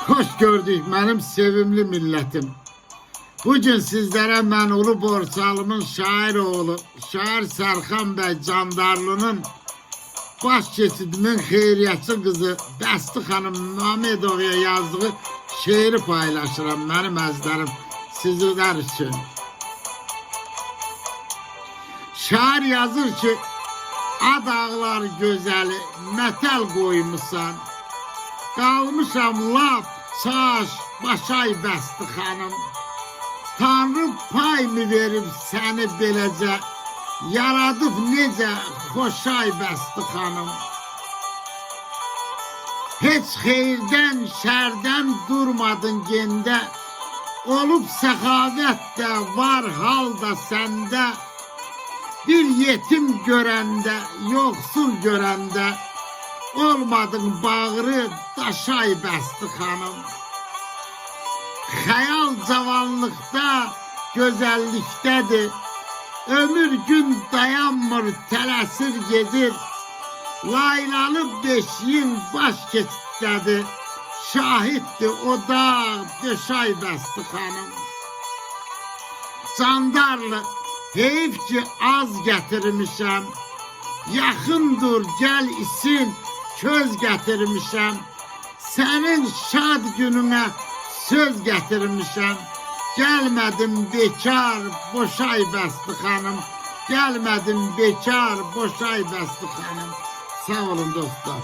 Hoş gördük benim sevimli milletim. Bugün sizlere ben Ulu Borçalı'nın şair oğlu, şair Serkan Bey Candarlı'nın baş keçidimin xeyriyyətçi kızı Bəsti xanım Mamedova'ya yazdığı şiiri paylaşıram benim əzlərim sizler için. Şair yazır ki, ad ağlar gözəli mətəl qoymusan. Qalmışam lap çaş başay Bəsti xanım. Tanrı pay mı verib səni beləcə, yaradıb necə xoşay Bəsti xanım. Heç xeyirdən, şərdən durmadın gendə, olub səxavət də var halda səndə. Bir yetim görəndə, yoxsul görəndə, olmadın bağrı daşay Bəsti xanım. Xəyal cavanlıqda, gözəllikdədir. Ömür gün dayanmır, tələsir gedir. Laylalı beşiyin baş keçidədir. Şahiddir o dağ, döşay Bəsti xanım. Candarlı, heyif ki az gətirmişəm. Yaxın dur, gəl isin, köz gətirmişəm. Sənin şad gününə söz gətirmişəm. Gəlmədim bekar, boşay Bəsti xanım. Gəlmədim bekar, boşay Bəsti xanım. Sağ olun dostlar.